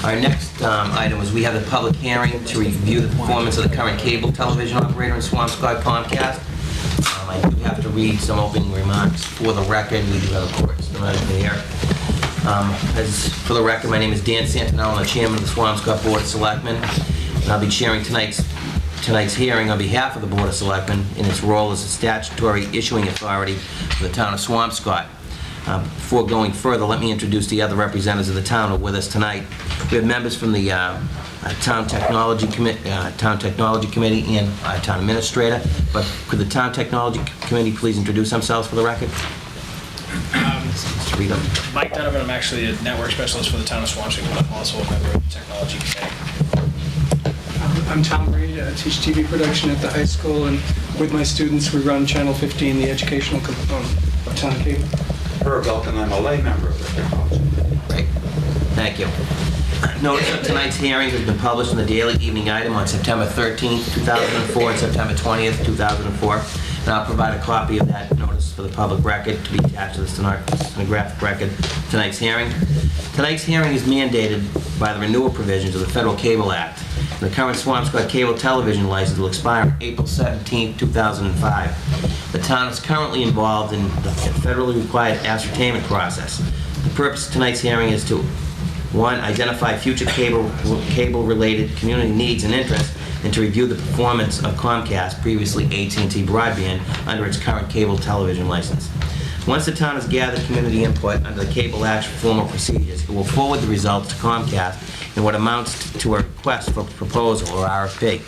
Our next item is we have the public hearing to review the performance of the current cable television operator in Swampscott, Comcast. I do have to read some opening remarks for the record. We do have a court here. As for the record, my name is Dan Santinello. I'm the chairman of the Swampscott Board of Selectmen. And I'll be chairing tonight's hearing on behalf of the Board of Selectmen in its role as a statutory issuing authority for the town of Swampscott. Before going further, let me introduce the other representatives of the town who are with us tonight. We have members from the Town Technology Committee and Town Administrator. But could the Town Technology Committee please introduce themselves for the record? Mr. Rito. Mike Donovan, I'm actually a network specialist for the town of Swampscott, but I'm also a member of the Technology Committee. I'm Tom Reed. I teach TV production at the high school, and with my students we run Channel 15, the educational component of town cable. Herb Elton, I'm a lay member of the Technology Committee. Great. Thank you. Notice of tonight's hearing has been published in the Daily Evening Item on September 13th, 2004 and September 20th, 2004. And I'll provide a copy of that notice for the public record to be attached to the stenographic record of tonight's hearing. Tonight's hearing is mandated by the renewal provisions of the Federal Cable Act. The current Swampscott cable television license will expire on April 17, 2005. The town is currently involved in the federally required ascertainment process. The purpose of tonight's hearing is to, 1, identify future cable-related community needs and interests, and to review the performance of Comcast, previously AT&T Broadband, under its current cable television license. Once the town has gathered community input under the Cable Act's formal procedures, it will forward the results to Comcast in what amounts to a request for proposal, or RFP.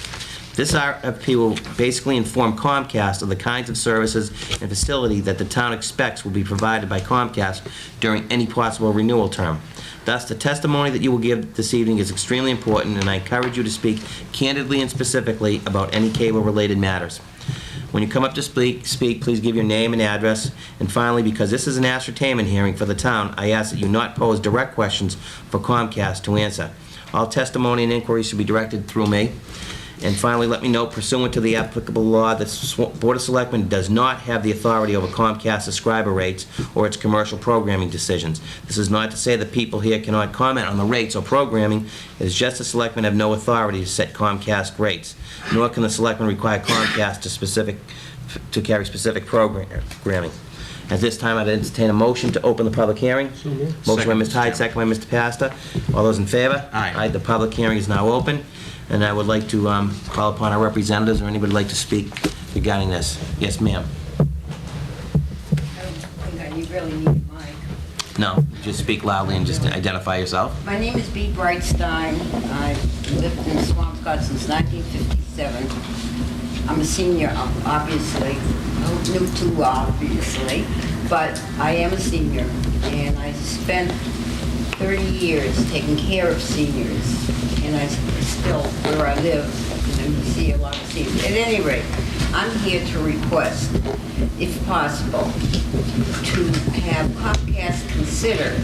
This RFP will basically inform Comcast of the kinds of services and facility that the town expects will be provided by Comcast during any possible renewal term. Thus, the testimony that you will give this evening is extremely important, and I encourage you to speak candidly and specifically about any cable-related matters. When you come up to speak, please give your name and address. And finally, because this is an ascertainment hearing for the town, I ask that you not pose direct questions for Comcast to answer. All testimony and inquiries should be directed through me. And finally, let me note, pursuant to the applicable law, the Board of Selectmen does not have the authority over Comcast subscriber rates or its commercial programming decisions. This is not to say that people here cannot comment on the rates or programming. It is just the Selectmen have no authority to set Comcast rates, nor can the Selectmen require Comcast to carry specific programming. At this time, I'd entertain a motion to open the public hearing. Motion by Mr. Hyde, second by Mr. Pastor. All those in favor? Aye. The public hearing is now open. And I would like to call upon our representatives, or anybody would like to speak regarding this. Yes, ma'am. I don't think I really need a mic. No, just speak loudly and just identify yourself. My name is Bea Brightstein. I've lived in Swampscott since 1957. I'm a senior, obviously. New to obviously, but I am a senior, and I spent 30 years taking care of seniors, and I still, where I live, you see a lot of seniors. At any rate, I'm here to request, if possible, to have Comcast consider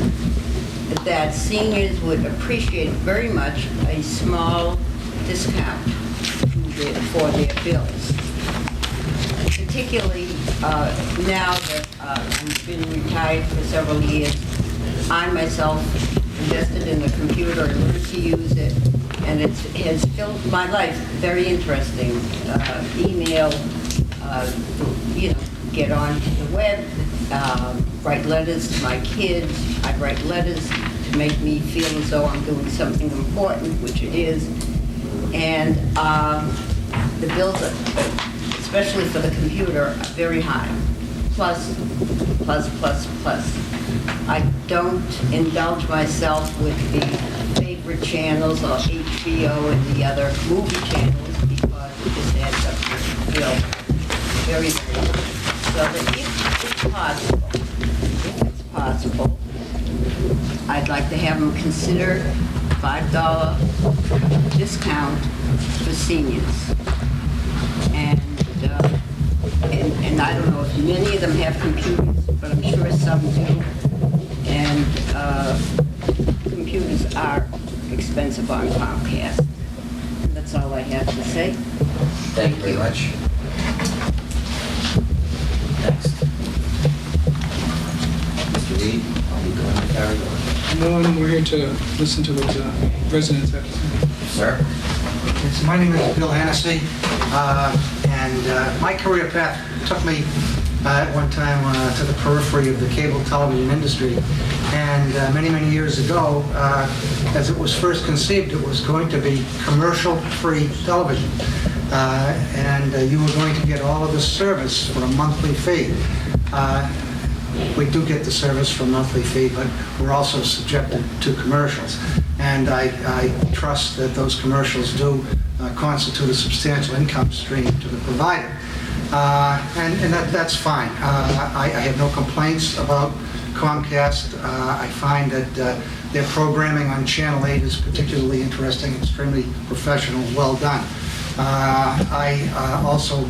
that seniors would appreciate very much a small discount for their bills. Particularly now that I've been retired for several years, I myself invested in the computer and learned to use it, and it has filled my life very interesting. Email, get on the web, write letters to my kids. I write letters to make me feel as though I'm doing something important, which it is. And the bills, especially for the computer, are very high. Plus. I don't indulge myself with the favorite channels or HBO and the other movie channels because it just adds up to the bill very, very much. So that if it's possible, I'd like to have them consider $5 discount for seniors. And I don't know if many of them have computers, but I'm sure some do. And computers are expensive on Comcast. And that's all I have to say. Thank you very much. Next. Mr. Reed, are you going to carry on? No, and we're here to listen to what residents have to say. Sir? Yes, my name is Bill Hennessy, and my career path took me at one time to the periphery of the cable television industry. And many, many years ago, as it was first conceived, it was going to be commercial-free television. And you were going to get all of the service for a monthly fee. We do get the service for a monthly fee, but we're also subjected to commercials. And I trust that those commercials do constitute a substantial income stream to the provider. And that's fine. I have no complaints about Comcast. I find that their programming on Channel 8 is particularly interesting, extremely professional, well done. I also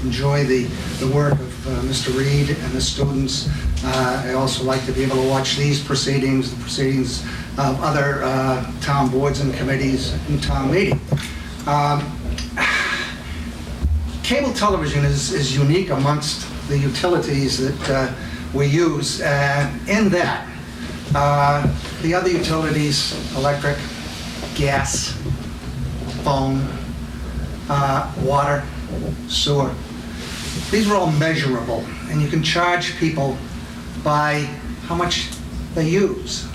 enjoy the work of Mr. Reed and the students. I also like to be able to watch these proceedings, the proceedings of other town boards and committees and town meeting. Cable television is unique amongst the utilities that we use in that the other utilities, electric, gas, phone, water, sewer, these are all measurable, and you can charge people by how much they use.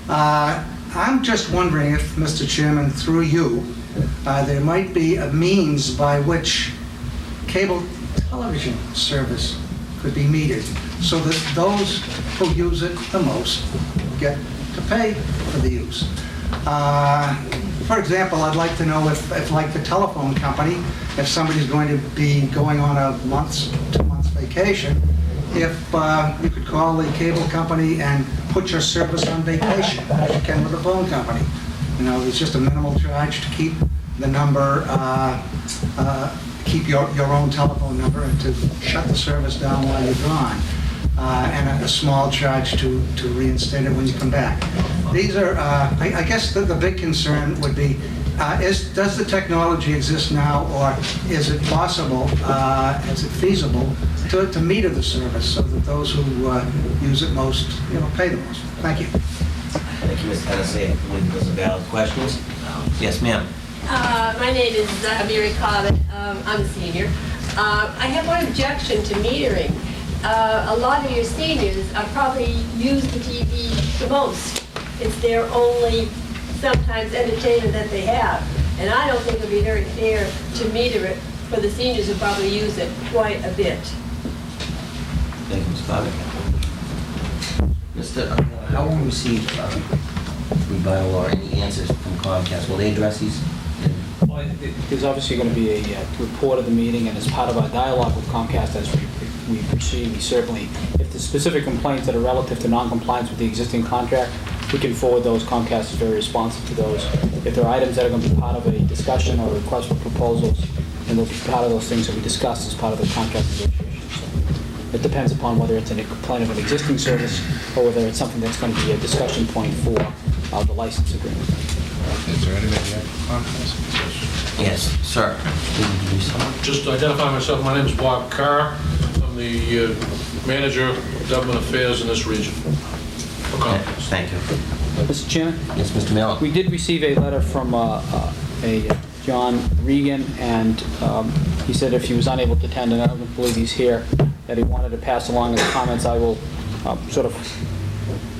I'm just wondering if, Mr. Chairman, through you, there might be a means by which cable television service could be metered so that those who use it the most get to pay for the use. For example, I'd like to know if like the telephone company, if somebody's going to be going on a 2 months vacation, if you could call the cable company and put your service on vacation, as you can with the phone company. You know, it's just a minimal charge to keep the number, keep your own telephone number and to shut the service down while you're gone. And a small charge to reinstate it when you come back. These are, I guess the big concern would be, does the technology exist now, or is it possible, is it feasible to meter the service so that those who use it most, pay the most? Thank you. Thank you, Mr. Hennessy. I believe those are valid questions. Yes, ma'am. My name is Mary Cobbett. I'm a senior. I have one objection to metering. A lot of your seniors probably use the TV the most. It's their only, sometimes, entertainment that they have. And I don't think it would be very fair to meter it for the seniors who probably use it quite a bit. Thank you, Ms. Bobbitt. Mr. How will we receive rebuttal or any answers from Comcast? Will they address these? Well, there's obviously going to be a report of the meeting, and as part of our dialogue with Comcast as we proceed, we certainly, if the specific complaints that are relative to non-compliance with the existing contract, we can forward those. Comcast is very responsive to those. If there are items that are going to be part of a discussion or a request for proposals, then they'll be part of those things that we discussed as part of the contract negotiations. So it depends upon whether it's a complaint of an existing service or whether it's something that's going to be a discussion point for the license agreement. Is there anybody here for Comcast? Yes, sir. Please introduce yourself. Just to identify myself, my name is Bob Carr. I'm the manager of government affairs in this region for Comcast. Thank you. Mr. Chairman? Yes, Mr. Miller. We did receive a letter from a John Regan, and he said if he was unable to attend, and I don't believe he's here, that he wanted to pass along his comments. I will sort of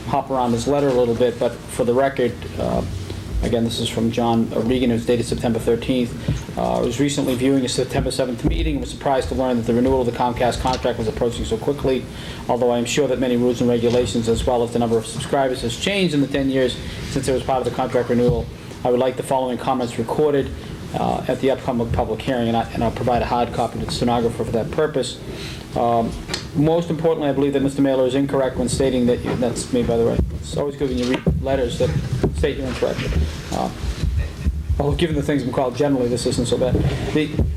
hop around his letter a little bit, but for the record, again, this is from John Regan. It was dated September 13th. I was recently viewing a September 7th meeting and was surprised to learn that the renewal of the Comcast contract was approaching so quickly. Although I am sure that many rules and regulations, as well as the number of subscribers, has changed in the 10 years since it was part of the contract renewal, I would like the following comments recorded at the upcoming public hearing, and I'll provide a hard copy to the stenographer for that purpose. Most importantly, I believe that Mr. Mailer is incorrect when stating that, that's me, by the way. It's always good when you read letters that state you're incorrect. Well, given the things I'm called generally, this isn't so bad.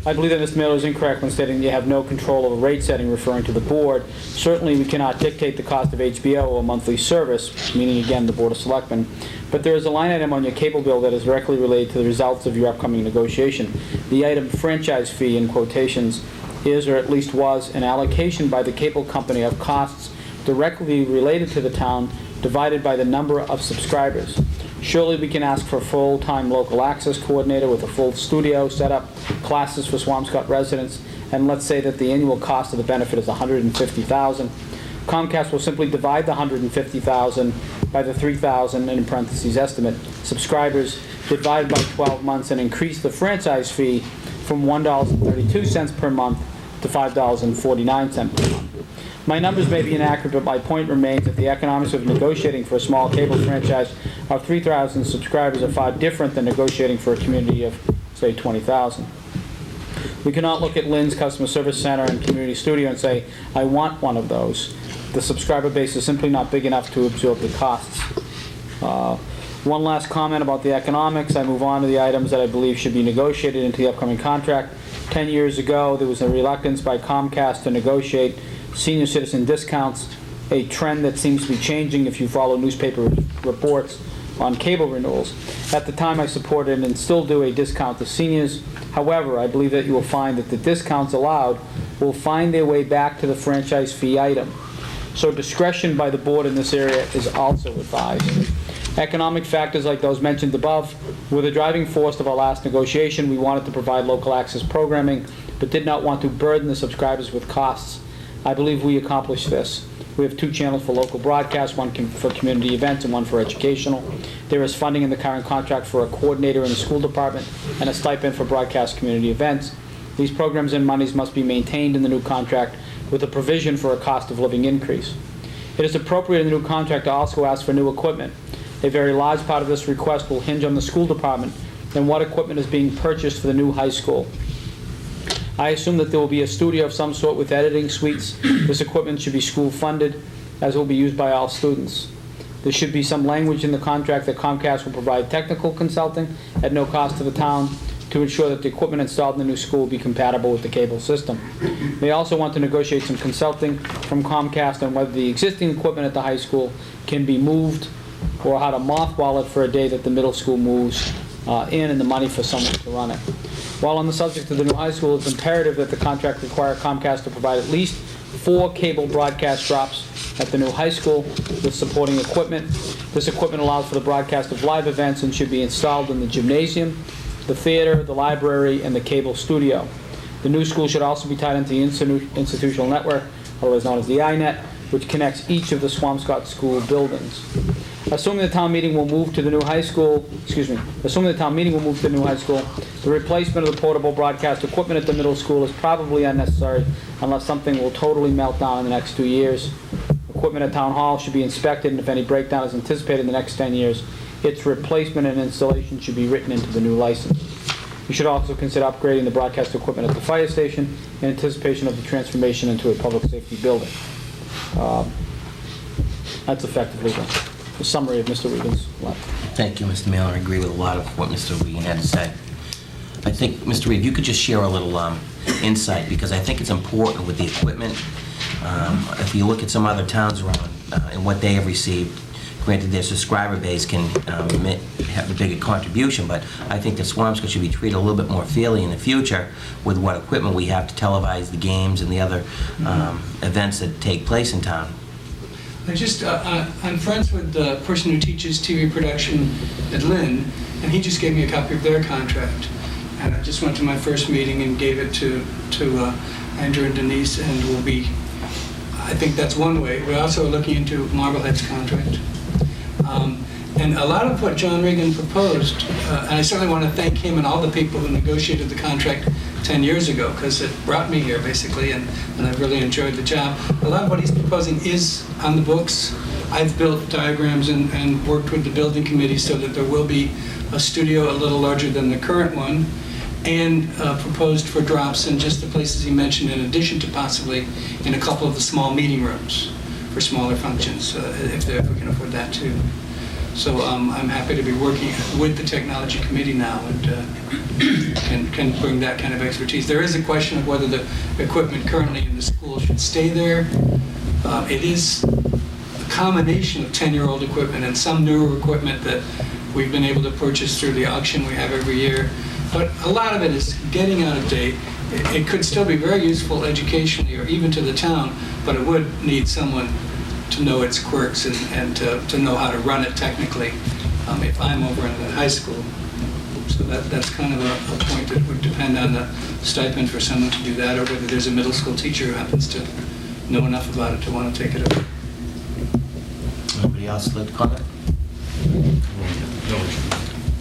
I believe that Mr. Mailer is incorrect when stating you have no control over rate setting, referring to the board. Certainly, we cannot dictate the cost of HBO or monthly service, meaning, again, the Board of Selectmen. But there is a line item on your cable bill that is directly related to the results of your upcoming negotiation. The item franchise fee, in quotations, is, or at least was, an allocation by the cable company of costs directly related to the town divided by the number of subscribers. Surely we can ask for a full-time local access coordinator with a full studio setup, classes for Swampscott residents, and let's say that the annual cost of the benefit is $150,000. Comcast will simply divide the $150,000 by the 3,000 and in parentheses estimate subscribers, divide by 12 months, and increase the franchise fee from $1.32 per month to $5.49 per month. My numbers may be inaccurate, but my point remains that the economics of negotiating for a small cable franchise of 3,000 subscribers are far different than negotiating for a community of, say, 20,000. We cannot look at Lynn's Customer Service Center and Community Studio and say, I want one of those. The subscriber base is simply not big enough to absorb the costs. One last comment about the economics. I move on to the items that I believe should be negotiated into the upcoming contract. 10 years ago, there was a reluctance by Comcast to negotiate senior citizen discounts, a trend that seems to be changing if you follow newspaper reports on cable renewals. At the time, I supported and still do a discount to seniors. However, I believe that you will find that the discounts allowed will find their way back to the franchise fee item. So discretion by the board in this area is also advised. Economic factors like those mentioned above were the driving force of our last negotiation. We wanted to provide local access programming, but did not want to burden the subscribers with costs. I believe we accomplished this. We have 2 channels for local broadcast, one for community events and one for educational. There is funding in the current contract for a coordinator in the school department and a stipend for broadcast community events. These programs and monies must be maintained in the new contract with a provision for a cost of living increase. It is appropriate in the new contract to also ask for new equipment. A very large part of this request will hinge on the school department and what equipment is being purchased for the new high school. I assume that there will be a studio of some sort with editing suites. This equipment should be school funded, as it will be used by all students. There should be some language in the contract that Comcast will provide technical consulting at no cost to the town to ensure that the equipment installed in the new school will be compatible with the cable system. They also want to negotiate some consulting from Comcast on whether the existing equipment at the high school can be moved or how to mothball it for a day that the middle school moves in and the money for someone to run it. While on the subject of the new high school, it's imperative that the contract require Comcast to provide at least 4 cable broadcast drops at the new high school with supporting equipment. This equipment allows for the broadcast of live events and should be installed in the gymnasium, the theater, the library, and the cable studio. The new school should also be tied into the institutional network, otherwise known as the INET, which connects each of the Swampscott school buildings. Assuming the town meeting will move to the new high school, the replacement of the portable broadcast equipment at the middle school is probably unnecessary unless something will totally melt down in the next 2 years. Equipment at Town Hall should be inspected, and if any breakdown is anticipated in the next 10 years, its replacement and installation should be written into the new license. You should also consider upgrading the broadcast equipment at the fire station in anticipation of the transformation into a public safety building. That's effectively the summary of Mr. Regan's letter. Thank you, Mr. Mailer. I agree with a lot of what Mr. Regan had to say. I think, Mr. Reed, you could just share a little insight, because I think it's important with the equipment. If you look at some other towns around and what they have received, granted their subscriber base can have a bigger contribution, but I think that Swampscott should be treated a little bit more fairly in the future with what equipment we have to televise the games and the other events that take place in town. I'm friends with the person who teaches TV production at Lynn, and he just gave me a copy of their contract. And I just went to my first meeting and gave it to Andrew and Denise, and I think that's one way. We're also looking into Marblehead's contract. And a lot of what John Regan proposed, and I certainly want to thank him and all the people who negotiated the contract 10 years ago, because it brought me here, basically, and I've really enjoyed the job. A lot of what he's proposing is on the books. I've built diagrams and worked with the building committee so that there will be a studio a little larger than the current one, and proposed for drops in just the places he mentioned, in addition to possibly in a couple of the small meeting rooms for smaller functions, if we can afford that too. So I'm happy to be working with the technology committee now and can bring that kind of expertise. There is a question of whether the equipment currently in the school should stay there. It is a combination of 10-year-old equipment and some newer equipment that we've been able to purchase through the auction we have every year. But a lot of it is getting out of date. It could still be very useful educationally or even to the town, but it would need someone to know its quirks and to know how to run it technically if I'm over in the high school. So that's kind of a point that would depend on the stipend for someone to do that, or whether there's a middle school teacher who happens to know enough about it to want to take it over. Anybody else like to comment?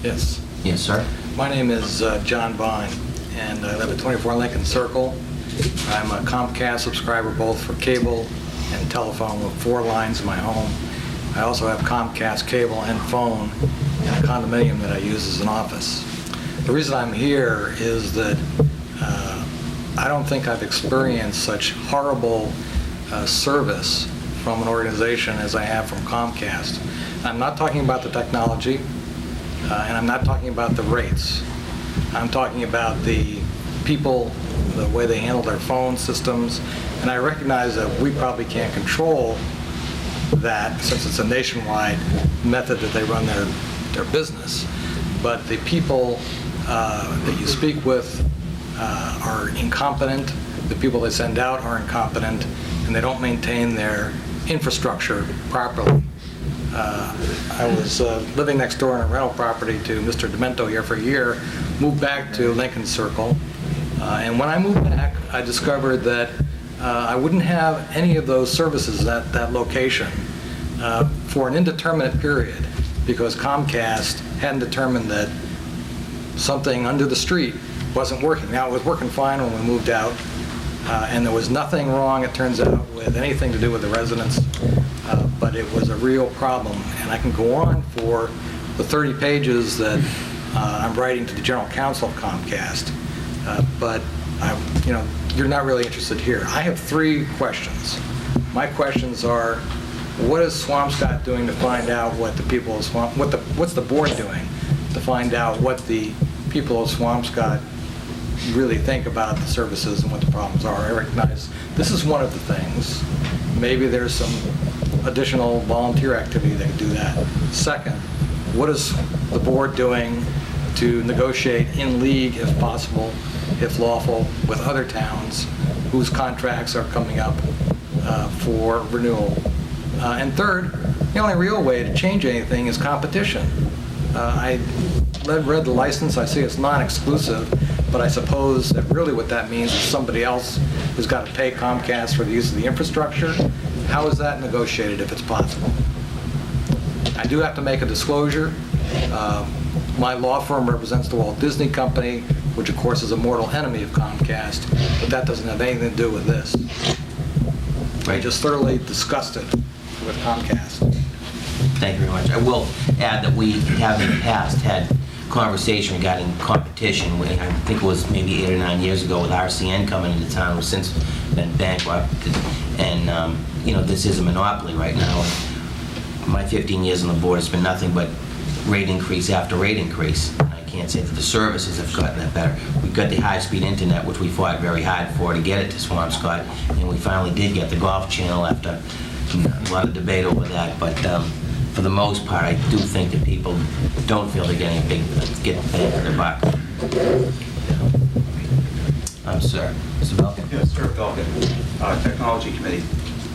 Yes. Yes, sir. My name is John Vine, and I live at 24 Lincoln Circle. I'm a Comcast subscriber both for cable and telephone with 4 lines in my home. I also have Comcast cable and phone in a condominium that I use as an office. The reason I'm here is that I don't think I've experienced such horrible service from an organization as I have from Comcast. I'm not talking about the technology, and I'm not talking about the rates. I'm talking about the people, the way they handle their phone systems, and I recognize that we probably can't control that since it's a nationwide method that they run their business. But the people that you speak with are incompetent, the people they send out are incompetent, and they don't maintain their infrastructure properly. I was living next door in a rental property to Mr. Demento here for a year, moved back to Lincoln Circle, and when I moved back, I discovered that I wouldn't have any of those services at that location for an indeterminate period because Comcast hadn't determined that something under the street wasn't working. Now, it was working fine when we moved out, and there was nothing wrong, it turns out, with anything to do with the residents, but it was a real problem. And I can go on for the 30 pages that I'm writing to the general counsel of Comcast, but you're not really interested here. I have 3 questions. My questions are, what is Swampscott doing to find out what the people of what's the board doing to find out what the people of Swampscott really think about the services and what the problems are? I recognize this is one of the things. Maybe there's some additional volunteer activity that can do that. Second, what is the board doing to negotiate in league, if possible, if lawful, with other towns whose contracts are coming up for renewal? And third, the only real way to change anything is competition. I read the license, I see it's non-exclusive, but I suppose that really what that means is somebody else has got to pay Comcast for the use of the infrastructure. How is that negotiated if it's possible? I do have to make a disclosure. My law firm represents the Walt Disney Company, which of course is a mortal enemy of Comcast, but that doesn't have anything to do with this. I'm just thoroughly disgusted with Comcast. Thank you very much. I will add that we have in the past had conversation regarding competition. I think it was maybe 8 or 9 years ago with RCN coming into town, who's since been bankrupt. And, this is a monopoly right now. My 15 years on the board has been nothing but rate increase after rate increase. I can't say that the services have gotten that better. We've got the high-speed internet, which we fought very hard for to get it to Swampscott, and we finally did get the golf channel after a lot of debate over that. But for the most part, I do think that people don't feel they're getting a bang for their buck. Sir. Mr. Belkin? Yes, Sir Belkin, Technology Committee.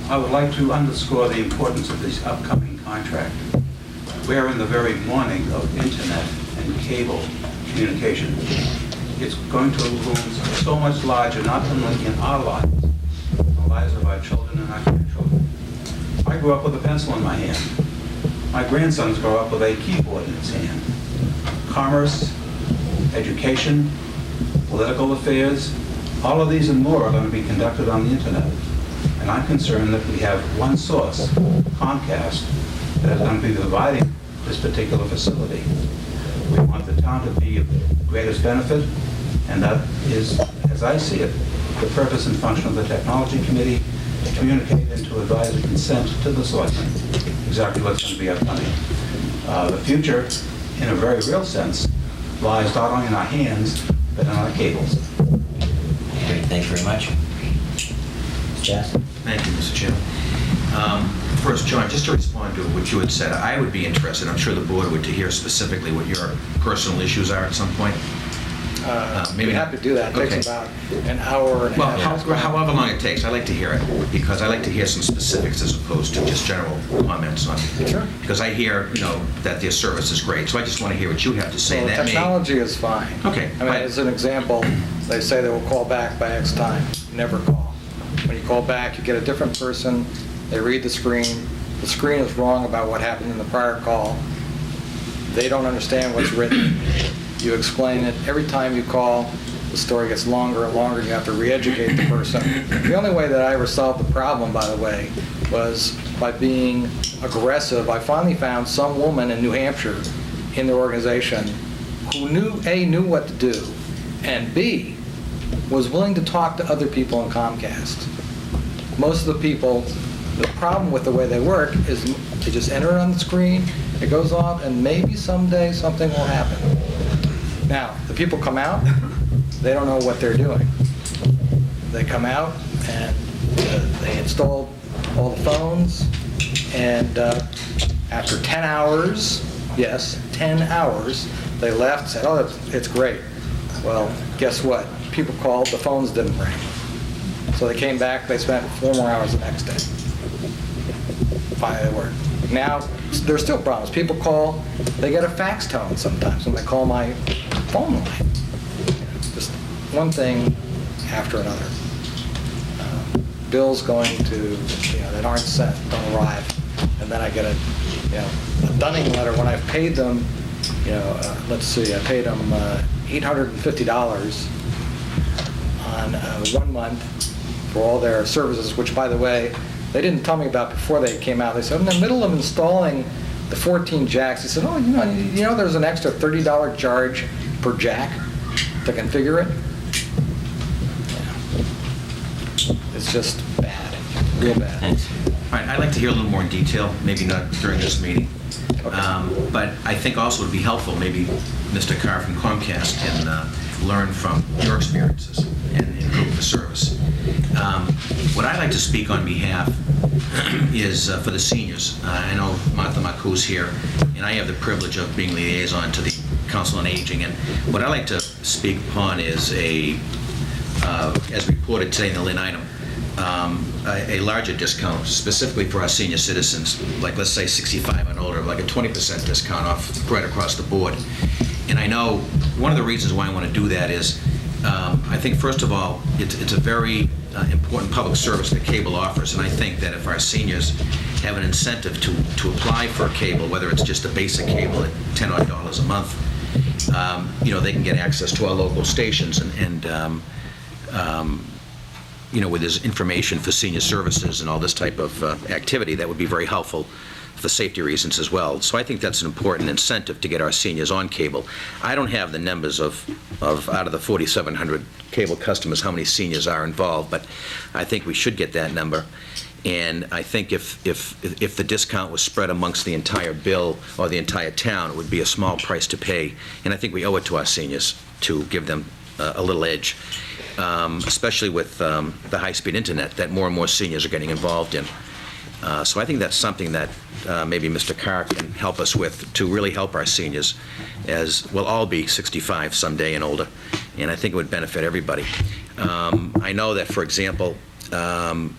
I would like to underscore the importance of this upcoming contract. We are in the very morning of internet and cable communication. It's going to loom so much larger, not only in our lives, the lives of our children and our grandchildren. I grew up with a pencil in my hand. My grandsons grow up with a keyboard in his hand. Commerce, education, political affairs, all of these and more are going to be conducted on the internet. And I'm concerned that we have one source, Comcast, that is going to be providing this particular facility. We want the town to be of the greatest benefit, and that is, as I see it, the purpose and function of the Technology Committee, to communicate and to advise and consent to the selectmen exactly what's going to be upcoming. The future, in a very real sense, lies not only in our hands, but in our cables. Great, thank you very much. Jess? Thank you, Mr. Chairman. First, John, just to respond to what you had said, I would be interested, I'm sure the board would, to hear specifically what your personal issues are at some point. Maybe We'd have to do that. It takes Okay. about an hour and a Well, half. however long it takes, I like to hear it, because I like to hear some specifics as opposed to just general comments on it. Sure. Because I hear, that their service is great, so I just want to hear what you have to say. Well, That may- technology is fine. Okay, I mean, but- as an example, they say they will call back by X time. Never call. When you call back, you get a different person. They read the screen. The screen is wrong about what happened in the prior call. They don't understand what's written. You explain it. Every time you call, the story gets longer and longer. You have to re-educate the person. The only way that I ever solved the problem, by the way, was by being aggressive. I finally found some woman in New Hampshire in their organization who knew what to do, and B, was willing to talk to other people in Comcast. Most of the people, the problem with the way they work is they just enter it on the screen, it goes off, and maybe someday something will happen. Now, the people come out, they don't know what they're doing. They come out and they install all the phones, and after 10 hours, yes, 10 hours, they left, said, oh, it's great. Well, guess what? People called, the phones didn't ring. So they came back, they spent 4 more hours the next day. Finally, they worked. Now, there's still problems. People call, they get a fax tone sometimes when they call my phone line. Just one thing after another. Bills going to, that aren't sent, don't arrive. And then I get a dunning letter when I've paid them, let's see, I paid them $850 on 1 month for all their services, which, by the way, they didn't tell me about before they came out. They said, in the middle of installing the 14 jacks, they said, oh, there's an extra $30 charge per jack to configure it. It's just bad, real bad. Thanks. All right, I'd like to hear a little more in detail, maybe not during this meeting. But I think also it would be helpful, maybe Mr. Carr from Comcast can learn from your experiences and improve the service. What I'd like to speak on behalf is for the seniors. I know Martha Marcoux here, and I have the privilege of being liaison to the Council on Aging. And what I'd like to speak upon is as reported today in the Lynn item, a larger discount specifically for our senior citizens, like let's say 65 and older, like a 20% discount off right across the board. And I know one of the reasons why I want to do that is I think, first of all, it's a very important public service that cable offers, and I think that if our seniors have an incentive to apply for cable, whether it's just a basic cable at $10 odd a month, they can get access to our local stations and where there's information for senior services and all this type of activity that would be very helpful for safety reasons as well. So I think that's an important incentive to get our seniors on cable. I don't have the numbers of out of the 4,700 cable customers, how many seniors are involved, but I think we should get that number. And I think if the discount was spread amongst the entire bill or the entire town, it would be a small price to pay. And I think we owe it to our seniors to give them a little edge, especially with the high-speed internet that more and more seniors are getting involved in. So I think that's something that maybe Mr. Carr can help us with to really help our seniors, as we'll all be 65 someday and older, and I think it would benefit everybody. I know that, for example, I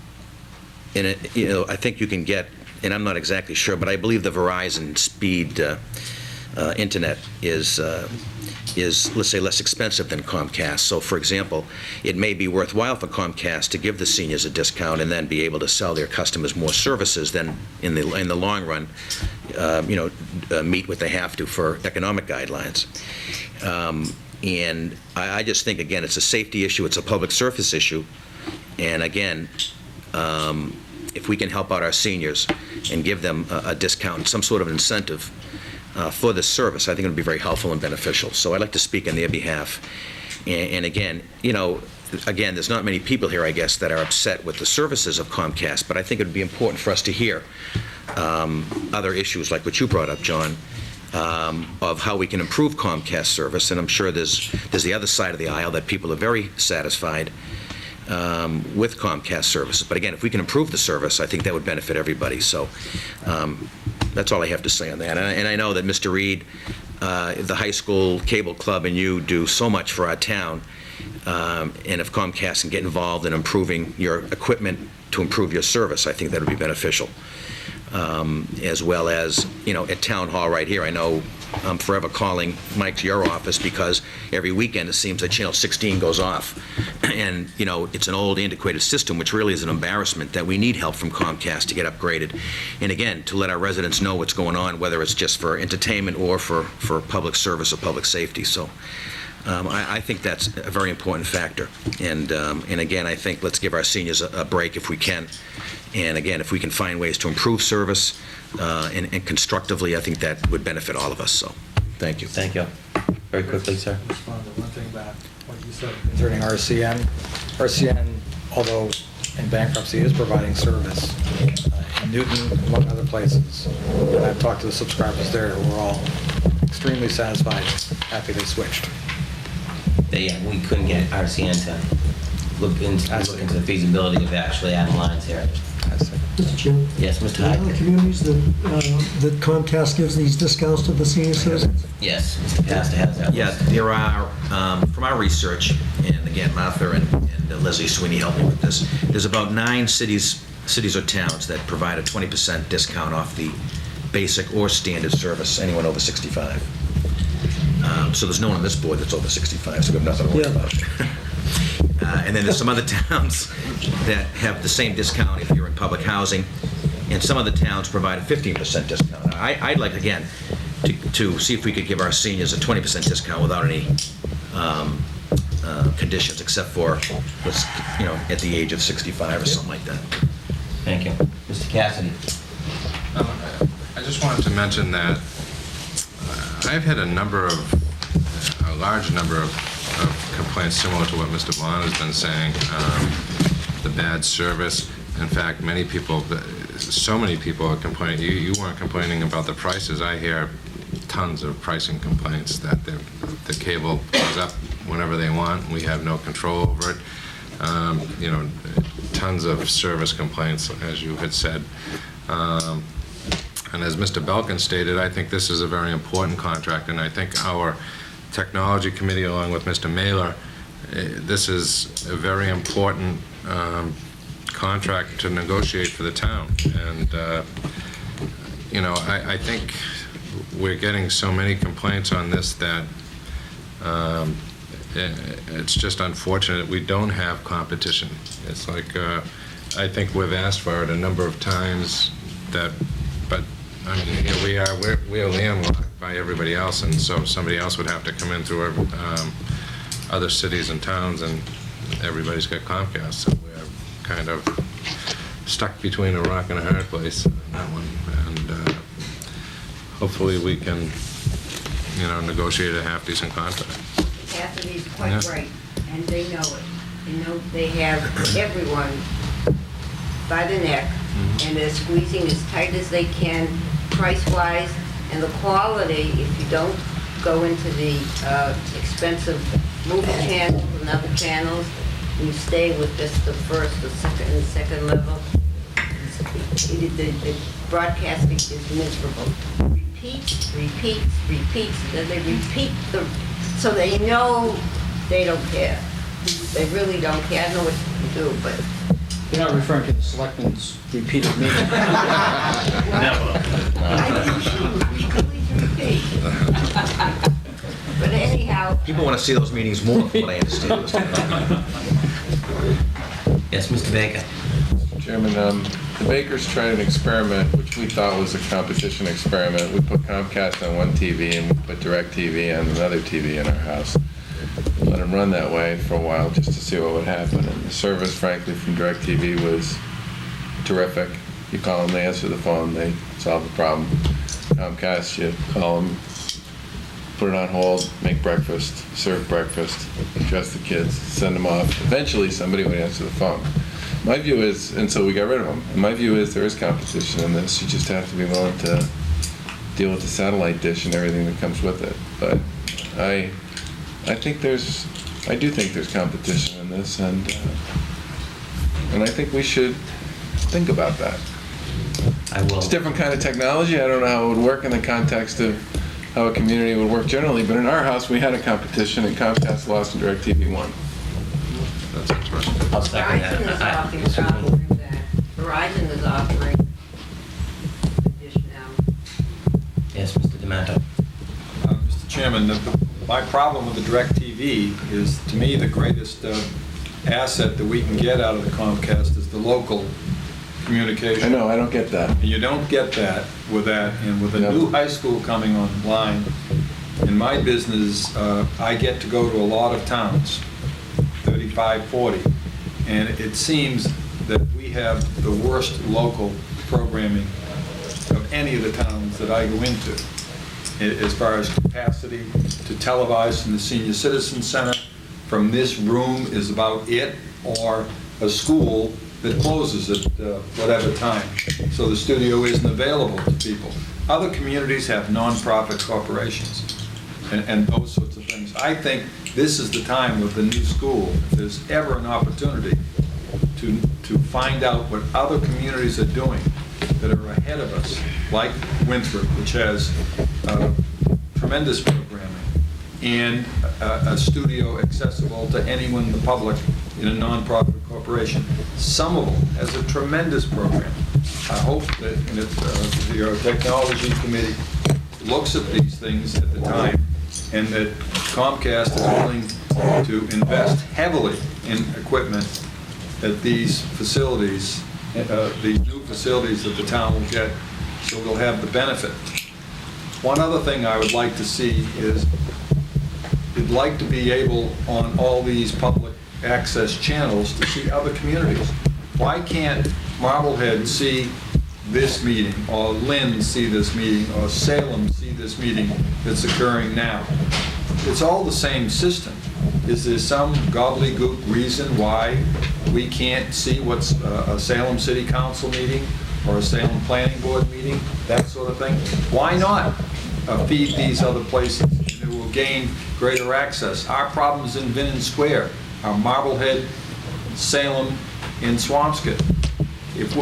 think you can get, and I'm not exactly sure, but I believe the Verizon speed internet is, let's say, less expensive than Comcast. So, for example, it may be worthwhile for Comcast to give the seniors a discount and then be able to sell their customers more services than, in the long run, meet what they have to for economic guidelines. And I just think, again, it's a safety issue, it's a public service issue, and again, if we can help out our seniors and give them a discount, some sort of incentive for this service, I think it would be very helpful and beneficial. So I'd like to speak on their behalf. And again, there's not many people here, I guess, that are upset with the services of Comcast, but I think it would be important for us to hear other issues like what you brought up, John, of how we can improve Comcast service. And I'm sure there's the other side of the aisle that people are very satisfied with Comcast services. But again, if we can improve the service, I think that would benefit everybody. So that's all I have to say on that. And I know that Mr. Reed the high school cable club and you do so much for our town, and if Comcast can get involved in improving your equipment to improve your service, I think that would be beneficial. As well as, at Town Hall right here, I know I'm forever calling Mike to your office because every weekend it seems that Channel 16 goes off. And, it's an old antiquated system, which really is an embarrassment, that we need help from Comcast to get upgraded. And again, to let our residents know what's going on, whether it's just for entertainment or for public service or public safety. So I think that's a very important factor. And again, I think let's give our seniors a break if we can. And again, if we can find ways to improve service and constructively, I think that would benefit all of us. So, thank you. Thank you. Very quickly, sir. Respond to one thing about what you said concerning RCN. RCN, although in bankruptcy, is providing service in Newton, among other places. And I've talked to the subscribers there who are all extremely satisfied, happy they switched. We couldn't get RCN to look into the feasibility of actually adding lines here. Mr. Chairman? Yes, Mr. Are there other Hyde? communities that Comcast gives these discounts to the senior citizens? Yes, Mr. Pastor has that. Yeah, there are, from our research, and again, Martha and Leslie Sweeney helped me with this, there's about 9 cities or towns that provide a 20% discount off the basic or standard service, anyone over 65. So there's no one on this board that's over 65, so we have nothing to worry about. And then there's some other towns that have the same discount if you're in public housing, and some other towns provide a 15% discount. I'd like, again, to see if we could give our seniors a 20% discount without any conditions, except for, at the age of 65 or something like that. Thank you. Mr. Cassidy? I just wanted to mention that I've had a large number of complaints similar to what Mr. Bond has been saying, the bad service. In fact, so many people are complaining. You weren't complaining about the prices. I hear tons of pricing complaints that the cable goes up whenever they want. We have no control over it. Tons of service complaints, as you had said. And as Mr. Belkin stated, I think this is a very important contract, and I think our Technology Committee, along with Mr. Mailer, this is a very important contract to negotiate for the town. And, I think we're getting so many complaints on this that it's just unfortunate we don't have competition. It's like, I think we've asked for it a number of times, but I mean, here we are, we're landlocked by everybody else, and so somebody else would have to come in through other cities and towns, and everybody's got Comcast, so we're kind of stuck between a rock and a hard place on that one. And hopefully we can, negotiate a half-decent contract. Cassidy's quite right, and they know it. They have everyone by the neck, and they're squeezing as tight as they can, price-wise, and the quality, if you don't go into the expensive movie channels and other channels, you stay with just the first, the second level, the broadcasting is miserable. Repeats, then they repeat so they know they don't care. They really don't care. I know what to do, but You're not referring to the selectmen's repeated meeting? Never. But anyhow, People want to see those meetings more, from what I understand. Yes, Mr. Baker? Chairman, the Bakers tried an experiment, which we thought was a competition experiment. We put Comcast on one TV and we put DirecTV on another TV in our house. Let them run that way for a while just to see what would happen. And the service, frankly, from DirecTV was terrific. You call them, they answer the phone, they solve the problem. Comcast, you call them, put it on hold, make breakfast, serve breakfast, dress the kids, send them off. Eventually, somebody would answer the phone. My view is, and so we got rid of them. My view is there is competition in this. You just have to be willing to deal with the satellite dish and everything that comes with it. But I do think there's competition in this, and I think we should think about that. I will. It's a different kind of technology. I don't know how it would work in the context of how a community would work generally, but in our house, we had a competition, and Comcast lost and DirecTV won. That's interesting. I'll second Verizon is that. offering that. Verizon is offering a dish now. Yes, Mr. Demento. Mr. Chairman, my problem with the DirecTV is, to me, the greatest asset that we can get out of the Comcast is the local communication. I know, I don't get that. And you don't get that, and with a Yep. new high school coming online, in my business, I get to go to a lot of towns, 35, 40, and it seems that we have the worst local programming of any of the towns that I go into, as far as capacity to televise from the Senior Citizen Center. From this room is about it, or a school that closes at whatever time, so the studio isn't available to people. Other communities have nonprofit corporations and those sorts of things. I think this is the time with the new school, if there's ever an opportunity to find out what other communities are doing that are ahead of us, like Winthrop, which has tremendous programming, and a studio accessible to anyone in the public in a nonprofit corporation. Somerville has a tremendous program. I hope that your technology committee looks at these things at the time, and that Comcast is willing to invest heavily in equipment at these facilities, these new facilities that the town will get, so we'll have the benefit. One other thing I would like to see is, we'd like to be able, on all these public access channels, to see other communities. Why can't Marblehead see this meeting, or Lynn see this meeting, or Salem see this meeting that's occurring now? It's all the same system. Is there some gobbledygook reason why we can't see what's a Salem City Council meeting, or a Salem Planning Board meeting, that sort of thing? Why not feed these other places? It will gain greater access. Our problems in Vinnon Square are Marblehead, Salem, and Swampscott.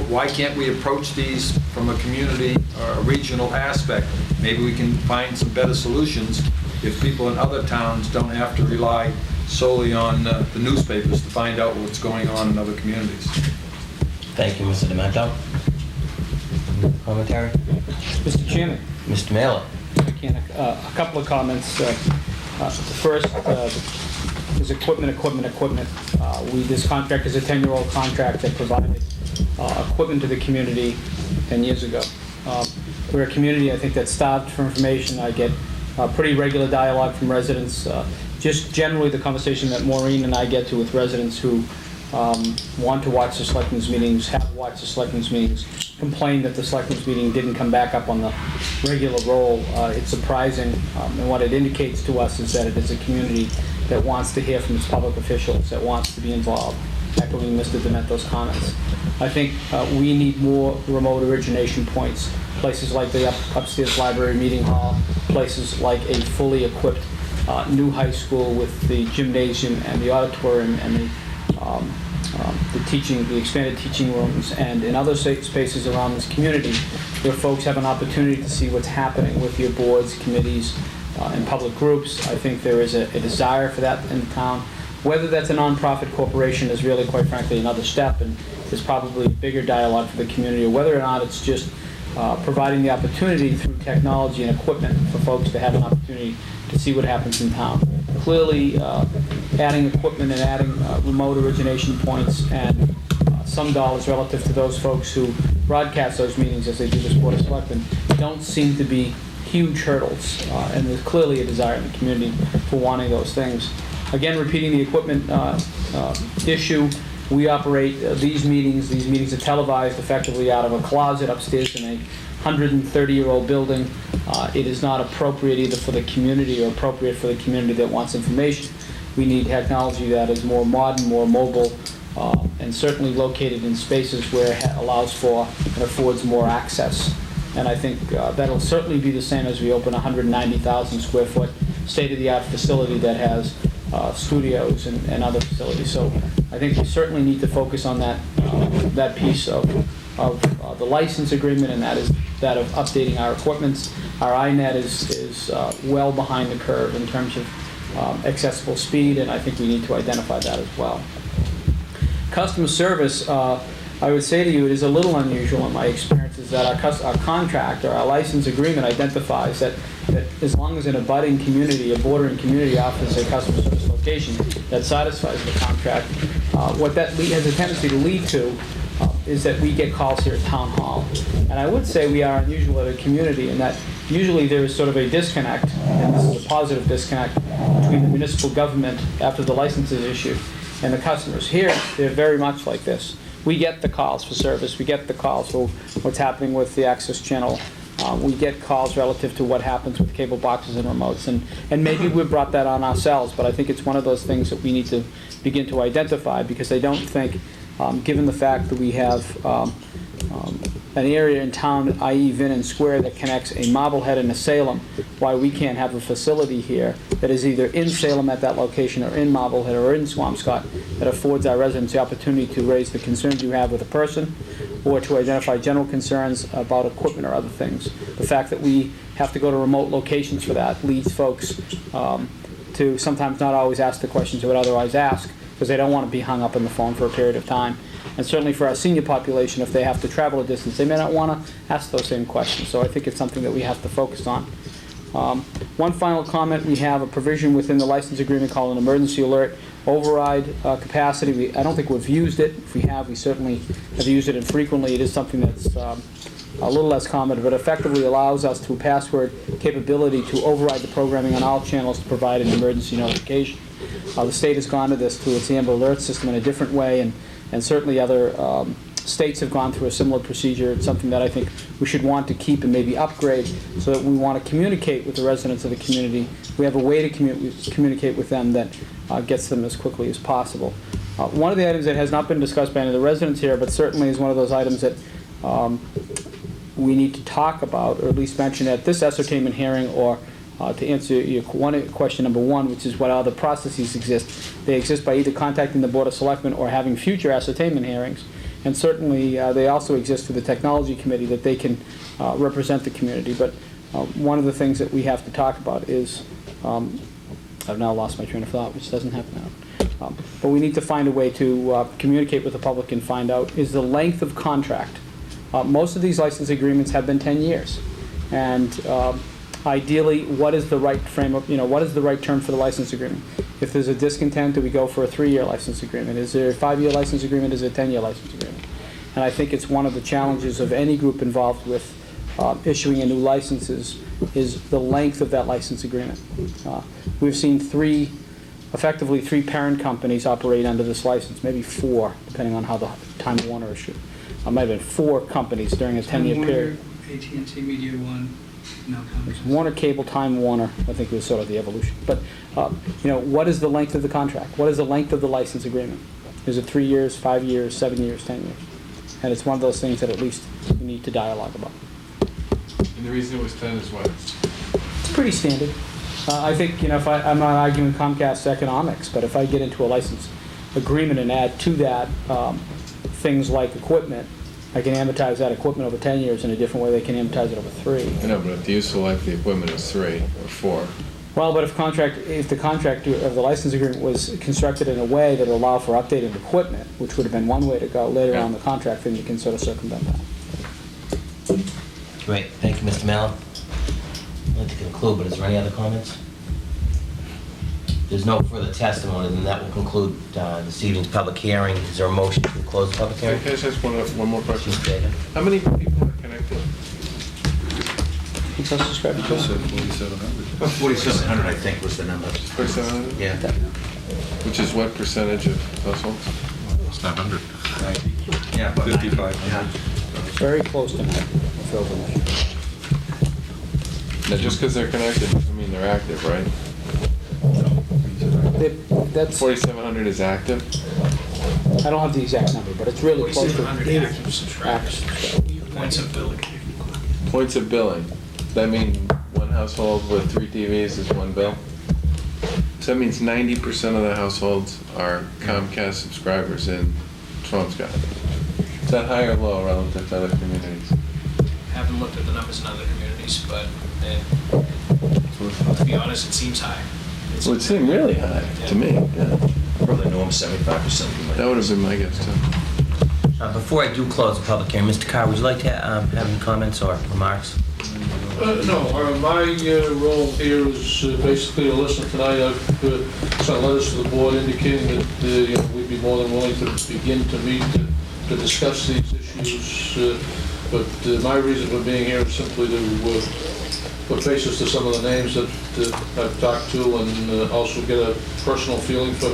Why can't we approach these from a community or a regional aspect? Maybe we can find some better solutions if people in other towns don't have to rely solely on the newspapers to find out what's going on in other communities. Thank you, Mr. Demento. Commentary? Mr. Chairman, Mr. Mailer. again, a couple of comments. The first is equipment. This contract is a 10-year-old contract that provided equipment to the community 10 years ago. We're a community, I think, that's starved for information. I get pretty regular dialogue from residents. Just generally the conversation that Maureen and I get to with residents who want to watch the selectmen's meetings, have watched the selectmen's meetings, complain that the selectmen's meeting didn't come back up on the regular roll. It's surprising, and what it indicates to us is that it is a community that wants to hear from its public officials, that wants to be involved, echoing Mr. Demento's comments. I think we need more remote origination points, places like the upstairs library meeting hall, places like a fully equipped new high school with the gymnasium and the auditorium and the expanded teaching rooms, and in other spaces around this community where folks have an opportunity to see what's happening with your boards, committees, and public groups. I think there is a desire for that in town. Whether that's a nonprofit corporation is really, quite frankly, another step, and there's probably a bigger dialogue for the community, or whether or not it's just providing the opportunity through technology and equipment for folks to have an opportunity to see what happens in town. Clearly, adding equipment and adding remote origination points and some dollars relative to those folks who broadcast those meetings as they do this Board of Selectmen don't seem to be huge hurdles, and there's clearly a desire in the community for wanting those things. Again, repeating the equipment issue, we operate these meetings are televised effectively out of a closet upstairs in a 130-year-old building. It is not appropriate either for the community or appropriate for the community that wants information. We need technology that is more modern, more mobile, and certainly located in spaces where it allows for and affords more access. And I think that'll certainly be the same as we open a 190,000 square foot state-of-the-art facility that has studios and other facilities. So I think we certainly need to focus on that piece of the license agreement, and that is that of updating our equipments. Our iNet is well behind the curve in terms of accessible speed, and I think we need to identify that as well. Customer service, I would say to you, it is a little unusual in my experience, is that our contract or our license agreement identifies that as long as an abutting community, a bordering community offers a customer service location that satisfies the contract, what that has a tendency to lead to is that we get calls here at Town Hall. And I would say we are unusual at a community in that usually there is sort of a disconnect, and this is a positive disconnect, between the municipal government after the license is issued and the customers. Here, they're very much like this. We get the calls for service. We get the calls for what's happening with the access channel. We get calls relative to what happens with cable boxes and remotes. And maybe we've brought that on ourselves, but I think it's one of those things that we need to begin to identify, because I don't think, given the fact that we have an area in town, i.e. Vinnon Square, that connects a Marblehead and a Salem, why we can't have a facility here that is either in Salem at that location or in Marblehead or in Swampscott that affords our residents the opportunity to raise the concerns you have with a person or to identify general concerns about equipment or other things. The fact that we have to go to remote locations for that leads folks to sometimes not always ask the questions they would otherwise ask, because they don't want to be hung up on the phone for a period of time. And certainly for our senior population, if they have to travel a distance, they may not want to ask those same questions. So I think it's something that we have to focus on. One final comment, we have a provision within the license agreement called an emergency alert override capacity. I don't think we've used it. If we have, we certainly have used it infrequently. It is something that's a little less common, but effectively allows us through password capability to override the programming on all channels to provide an emergency notification. The state has gone to this through its Amber Alert system in a different way, and certainly other states have gone through a similar procedure. It's something that I think we should want to keep and maybe upgrade, so that we want to communicate with the residents of the community. We have a way to communicate with them that gets them as quickly as possible. One of the items that has not been discussed by any of the residents here, but certainly is one of those items that we need to talk about, or at least mention at this ascertainment hearing, or to answer your question number one, which is what other processes exist. They exist by either contacting the Board of Selectmen or having future ascertainment hearings. And certainly they also exist through the Technology Committee, that they can represent the community. But one of the things that we have to talk about is, I've now lost my train of thought, which doesn't happen now. But we need to find a way to communicate with the public and find out is the length of contract. Most of these license agreements have been 10 years. And ideally, what is the right what is the right term for the license agreement? If there's a discontent, do we go for a 3-year license agreement? Is there a 5-year license agreement? Is it a 10-year license agreement? And I think it's one of the challenges of any group involved with issuing a new license is the length of that license agreement. We've seen effectively three parent companies operate under this license, maybe 4, depending on how the Time Warner issue. Might have been 4 companies during a 10-year period. AT&T, Media One. No comment. Warner Cable, Time Warner, I think was sort of the evolution. But, what is the length of the contract? What is the length of the license agreement? Is it 3 years, 5 years, 7 years, 10 years? And it's one of those things that at least we need to dialogue about. And the reason it was 10 is what? It's pretty standard. I think, if I'm not arguing Comcast economics, but if I get into a license agreement and add to that things like equipment, I can amortize that equipment over 10 years in a different way they can amortize it over 3. I know, but if the useful life of the equipment is 3 or 4. Well, but if the contract of the license agreement was constructed in a way that allowed for updating equipment, which would have been one way to go later on in the contract, then you can sort of circumvent that. Great, thank you, Mr. Mallon. I'd like to conclude, but is there any other comments? There's no further testimony, then that will conclude this evening's public hearing. Is there a motion to close the public hearing? Can I just ask one more question? Just stated. How many people are connected? Can you describe it to us? 4,700, I think, was the number. 4,700? Yeah. Which is what percentage of households? It's not 100. Yeah, about 55. Yeah. Very close to that. Now, just because they're connected doesn't mean they're active, right? That's, 4,700 is active? I don't have the exact number, but it's really close to 4,700 active subscribers. Points of billing. Points of billing. Does that mean one household with 3 TVs is one bill? So that means 90% of the households are Comcast subscribers in Swampscott. Is that high or low relative to other communities? haven't looked at the numbers in other communities, but to be honest, it seems high. Well, it seemed really high to me, yeah. Probably norm 75%. That would have been my guess, too. Before I do close the public hearing, Mr. Carr, would you like to have any comments or remarks? No, my role here is basically to listen tonight. I've sent letters to the board indicating that we'd be more than willing to begin to meet to discuss these issues. But my reason for being here is simply to put faces to some of the names that I've talked to, and also get a personal feeling for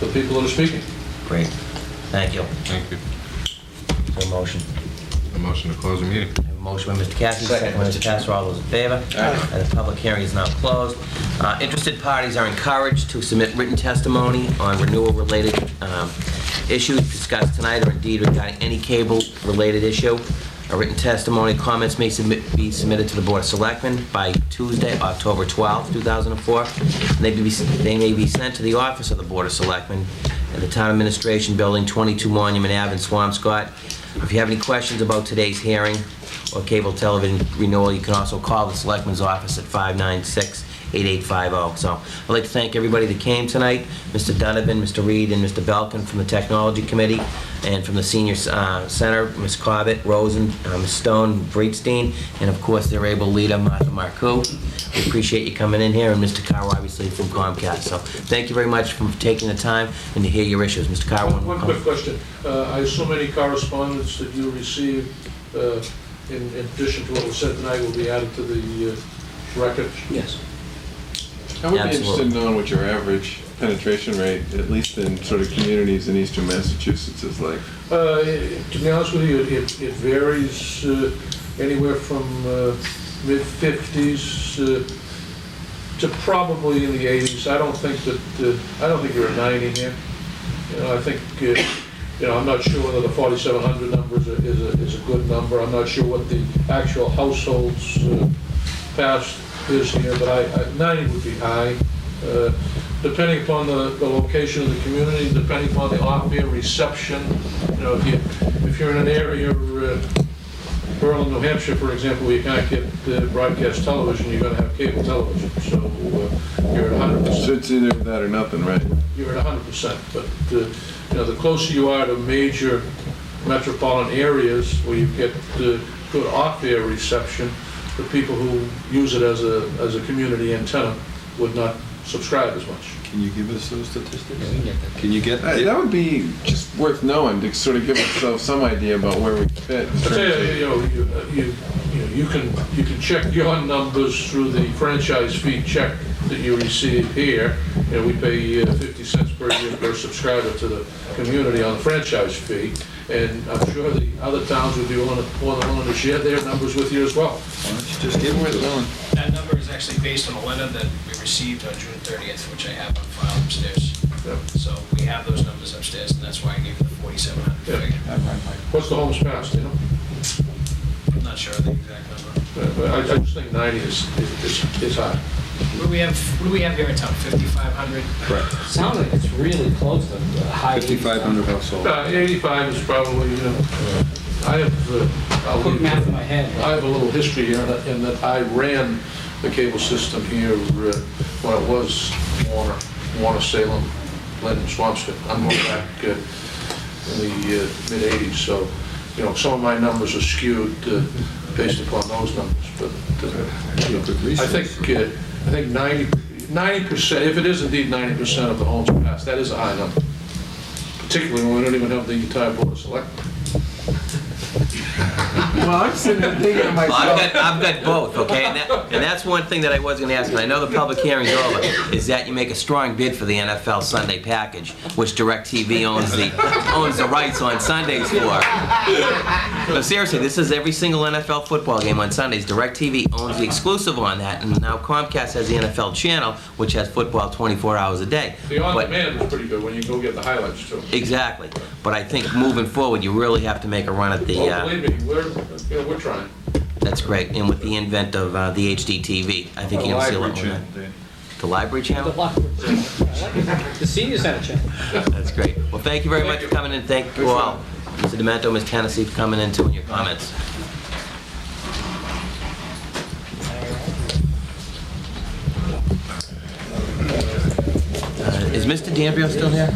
the people that are speaking. Great. Thank you. Thank you. Is there a motion? A motion to close the meeting. I have a motion by Mr. Cassidy, second by Mr. Pastor. All those in favor? And the public hearing is now closed. Interested parties are encouraged to submit written testimony on renewal-related issues discussed tonight, or indeed regarding any cable-related issue. A written testimony, comments may be submitted to the Board of Selectmen by Tuesday, October 12, 2004. They may be sent to the office of the Board of Selectmen at the Town Administration Building, 22 Monument Ave in Swampscott. If you have any questions about today's hearing or cable television renewal, you can also call the Selectmen's office at 596-8850. So I'd like to thank everybody that came tonight, Mr. Donovan, Mr. Reed, and Mr. Belkin from the Technology Committee, and from the Senior Center, Ms. Cobbett, Rosen, Ms. Stone, Breitstein, and of course their able leader, Martha Marcoux. We appreciate you coming in here, and Mr. Carr, obviously, from Comcast. So thank you very much for taking the time and to hear your issues. Mr. Carr, One quick question. I assume any correspondence that you received, in addition to what was said tonight, will be added to the record? Yes. I would be interested in knowing what your average penetration rate, at least in sort of communities in eastern Massachusetts, is like. To be honest with you, it varies anywhere from mid-50s to probably in the 80s. I don't think you're at 90 here. I think I'm not sure whether the 4,700 number is a good number. I'm not sure what the actual households passed is here, but 90 would be high. Depending upon the location of the community, depending upon the off-air reception. If you're in an area, Berlin, New Hampshire, for example, where you can't get broadcast television, you're going to have cable television. So you're at 100%. So it's either that or nothing, right? You're at 100%. But the closer you are to major metropolitan areas where you get good off-air reception, the people who use it as a community antenna would not subscribe as much. Can you give us those statistics? Can you get that? That would be just worth knowing to sort of give ourselves some idea about where we fit. I tell you can check your numbers through the franchise fee check that you receive here. We pay 50 cents per year per subscriber to the community on the franchise fee, and I'm sure the other towns would be more than willing to share their numbers with you as well. Why don't you just give it going? That number is actually based on a letter that we received on June 30th, which I have on file upstairs. Yep. So we have those numbers upstairs, and that's why I gave you the 4,700 figure. What's the homes passed, I'm not sure of the exact number. I just think 90 is high. What do we have here in town, 5,500? Correct. Sounds like it's really close to the high. 5,500 households. 85 is probably, I have, Quick math in my head. I have a little history here in that I ran the cable system here when it was Warner, Salem, Linden, Swampscott. I'm going back in the mid-80s, so, some of my numbers are skewed based upon those numbers, but I think 90%, if it is indeed 90% of the homes passed, that is a high number, particularly when we don't even have the entire Board of Selectmen. Well, I'm sitting there thinking to myself. I've got both, okay? And that's one thing that I was going to ask, and I know the public hearing's over, is that you make a strong bid for the NFL Sunday package, which DirecTV owns the rights on Sundays for. But seriously, this is every single NFL football game on Sundays. DirecTV owns the exclusive on that, and now Comcast has the NFL channel, which has football 24 hours a day. The on-demand is pretty good when you go get the highlights, too. Exactly. But I think moving forward, you really have to make a run at the... Believe me, we're trying. That's great. And with the invent of the HD TV, I think you're going to see a lot more of that. The library channel? The library channel. I like it. The senior center channel. That's great. Well, thank you very much for coming in. Thank you all. Mr. Demento, Ms. Tennessee, for coming in too, and your comments. Is Mr. D'Ambrio still here?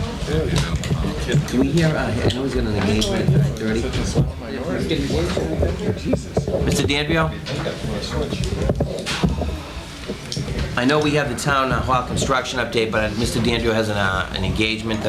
Can we hear, I know he's got an engagement at 9:30. Mr. D'Ambrio? I know we have the town hall construction update, but Mr. D'Ambrio has an engagement